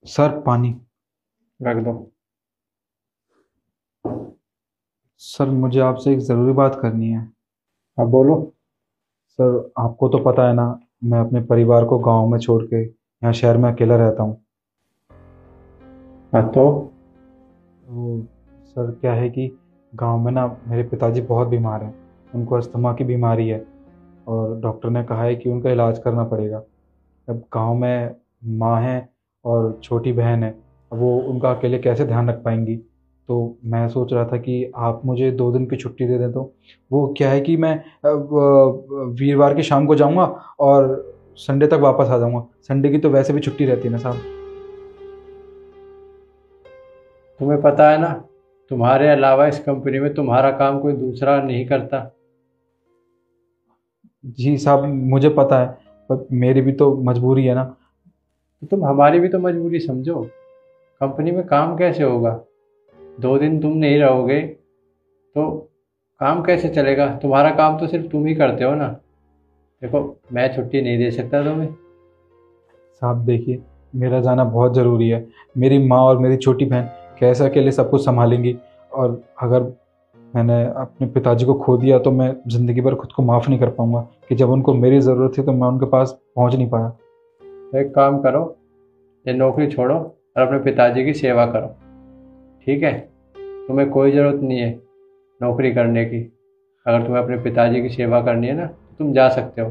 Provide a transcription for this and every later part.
Sir पानी। रख दो। सर मुझे आपसे एक ज़रूरी बात करनी है। अब बोलो। सर आपको तो पता है ना, मैं अपने परिवार को गांव में छोड़ के यहाँ शहर में अकेला रहता हूँ। हाँ तो। तो सर क्या है कि गांव में ना मेरे पिताजी बहुत बीमार हैं। उनको अस्थमा की बीमारी है और डॉक्टर ने कहा है कि उनका इलाज करना पड़ेगा। अब गांव में माँ है और छोटी बहन है। अब वो उनका अकेले कैसे ध्यान रख पाएंगी। तो मैं सोच रहा था कि आप मुझे 2 दिन की छुट्टी दे दें। तो वो क्या है कि मैं वीरवार की शाम को जाऊंगा और संडे तक वापस आ जाऊंगा। संडे की तो वैसे भी छुट्टी रहती है ना साहब। तुम्हें पता है ना, तुम्हारे अलावा इस कंपनी में तुम्हारा काम कोई दूसरा नहीं करता। जी साहब, मुझे पता है, पर मेरी भी तो मजबूरी है ना। तो तुम हमारी भी तो मजबूरी समझो। कंपनी में काम कैसे होगा? 2 दिन तुम नहीं रहोगे तो काम कैसे चलेगा? तुम्हारा काम तो सिर्फ तुम ही करते हो ना। देखो, मैं छुट्टी नहीं दे सकता तुम्हें। साहब देखिए, मेरा जाना बहुत ज़रूरी है। मेरी माँ और मेरी छोटी बहन कैसे अकेले सब कुछ संभालेंगी। और अगर मैंने अपने पिताजी को खो दिया तो मैं ज़िंदगी भर खुद को माफ़ नहीं कर पाऊंगा कि जब उनको मेरी ज़रूरत थी तो मैं उनके पास पहुंच नहीं पाया। तो एक काम करो, ये नौकरी छोड़ो और अपने पिताजी की सेवा करो। ठीक है? तुम्हें कोई ज़रूरत नहीं है नौकरी करने की। अगर तुम्हें अपने पिताजी की सेवा करनी है ना तो तुम जा सकते हो।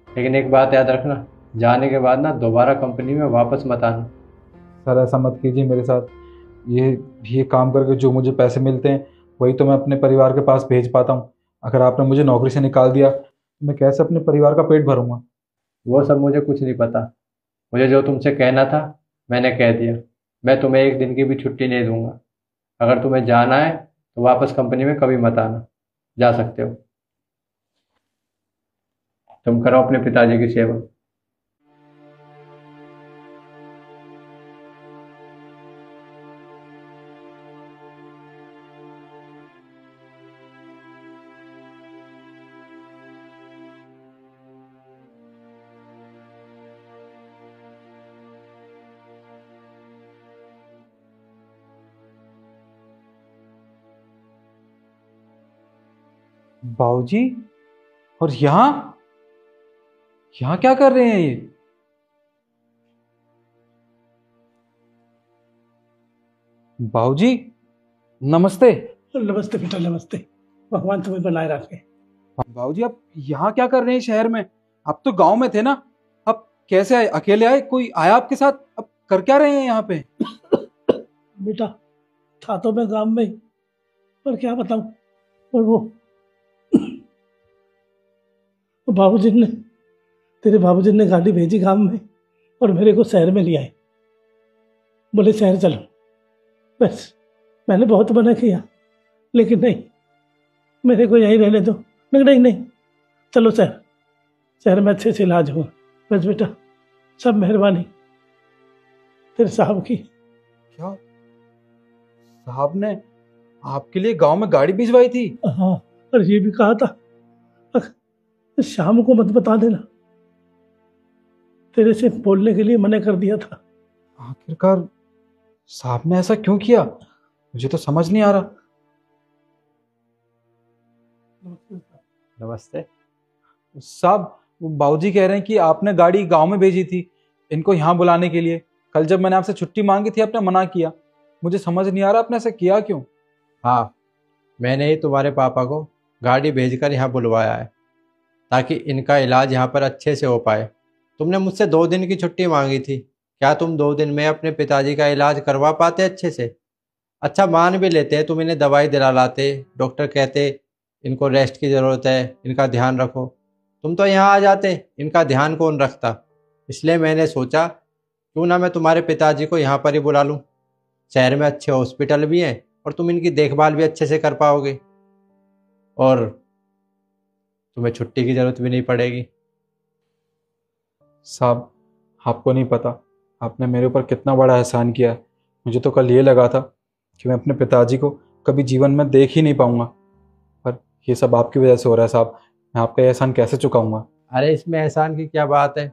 लेकिन एक बात याद रखना, जाने के बाद ना दोबारा कंपनी में वापस मत आना। सर ऐसा मत कीजिए मेरे साथ। ये ये काम करके जो मुझे पैसे मिलते हैं वही तो मैं अपने परिवार के पास भेज पाता हूँ। अगर आपने मुझे नौकरी से निकाल दिया तो मैं कैसे अपने परिवार का पेट भरूंगा। वो सब मुझे कुछ नहीं पता। मुझे जो तुमसे कहना था मैंने कह दिया। मैं तुम्हें एक दिन की भी छुट्टी नहीं दूंगा। अगर तुम्हें जाना है तो वापस कंपनी में कभी मत आना। जा सकते हो। तुम करो अपने पिताजी की सेवा। बाबूजी, और यहाँ यहाँ क्या कर रहे हैं ये। बाबूजी, नमस्ते। नमस्ते बेटा, नमस्ते। भगवान तुम्हें बनाए रखे। बाबूजी, आप यहाँ क्या कर रहे हैं शहर में। आप तो गांव में थे ना। आप कैसे आए, अकेले आए, कोई आया आपके साथ। अब कर क्या रहे हैं यहाँ पे। बेटा, था तो मैं गांव में ही, पर क्या बताऊं। पर वो बाबूजी ने तेरे बाबूजी ने गाड़ी भेजी गांव में और मेरे को शहर में ले आए। बोले शहर चलो। बस, मैंने बहुत मना किया, लेकिन नहीं, मेरे को यहीं रहने दो। नहीं नहीं नहीं, चलो शहर। शहर में अच्छे से इलाज हुआ। बस बेटा, सब मेहरबानी तेरे साहब की। क्या साहब ने आपके लिए गांव में गाड़ी भिजवाई थी। हाँ, और ये भी कहा था शाम को मत बता देना। तेरे से बोलने के लिए मना कर दिया था। आखिरकार साहब ने ऐसा क्यों किया, मुझे तो समझ नहीं आ रहा। नमस्ते। साहब, वो बाबूजी कह रहे हैं कि आपने गाड़ी गांव में भेजी थी इनको यहाँ बुलाने के लिए। कल जब मैंने आपसे छुट्टी मांगी थी आपने मना किया। मुझे समझ नहीं आ रहा आपने ऐसा किया क्यों। हाँ, मैंने ही तुम्हारे पापा को गाड़ी भेजकर यहाँ बुलवाया है ताकि इनका इलाज यहाँ पर अच्छे से हो पाए। तुमने मुझसे 2 दिन की छुट्टी मांगी थी। क्या तुम 2 दिन में अपने पिताजी का इलाज करवा पाते अच्छे से? अच्छा, मान भी लेते तुम इन्हें दवाई दिला लाते, डॉक्टर कहते इनको रेस्ट की ज़रूरत है, इनका ध्यान रखो, तुम तो यहाँ आ जाते। इनका ध्यान कौन रखता? इसलिए मैंने सोचा क्यों ना मैं तुम्हारे पिताजी को यहाँ पर ही बुला लूँ। शहर में अच्छे हॉस्पिटल भी हैं और तुम इनकी देखभाल भी अच्छे से कर पाओगे और तुम्हें छुट्टी की ज़रूरत भी नहीं पड़ेगी। साहब, आपको नहीं पता आपने मेरे ऊपर कितना बड़ा एहसान किया है। मुझे तो कल ये लगा था कि मैं अपने पिताजी को कभी जीवन में देख ही नहीं पाऊंगा, पर ये सब आपकी वजह से हो रहा है साहब। मैं आपका ये एहसान कैसे चुकाऊंगा। अरे, इसमें एहसान की क्या बात है?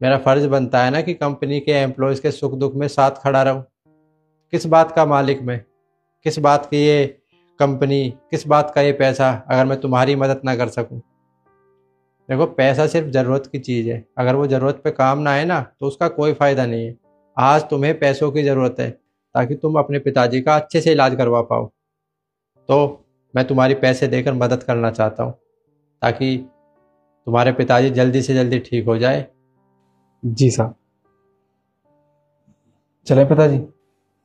मेरा फ़र्ज़ बनता है ना कि कंपनी के एम्प्लॉयज़ के सुख दुख में साथ खड़ा रहूं। किस बात का मालिक मैं, किस बात की ये कंपनी, किस बात का ये पैसा, अगर मैं तुम्हारी मदद ना कर सकूं। देखो, पैसा सिर्फ ज़रूरत की चीज़ है, अगर वो ज़रूरत पे काम ना आए ना तो उसका कोई फ़ायदा नहीं है। आज तुम्हें पैसों की ज़रूरत है ताकि तुम अपने पिताजी का अच्छे से इलाज करवा पाओ, तो मैं तुम्हारी पैसे देकर मदद करना चाहता हूँ ताकि तुम्हारे पिताजी जल्दी से जल्दी ठीक हो जाए। जी साहब, चले पिताजी,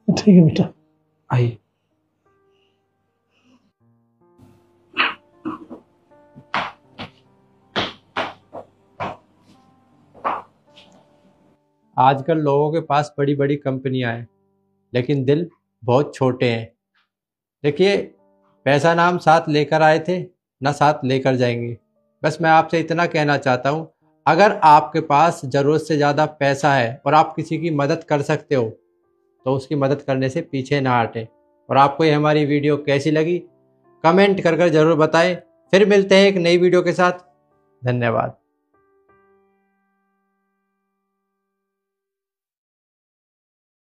ठीक है बेटा। आइए। आजकल लोगों के पास बड़ी बड़ी कंपनियां हैं लेकिन दिल बहुत छोटे हैं। देखिए, पैसा ना हम साथ लेकर आए थे, ना साथ लेकर जाएंगे। बस मैं आपसे इतना कहना चाहता हूँ, अगर आपके पास ज़रूरत से ज़्यादा पैसा है और आप किसी की मदद कर सकते हो तो उसकी मदद करने से पीछे ना हटें। और आपको ये हमारी वीडियो कैसी लगी कमेंट कर ज़रूर बताएं। फिर मिलते हैं एक नई वीडियो के साथ। धन्यवाद।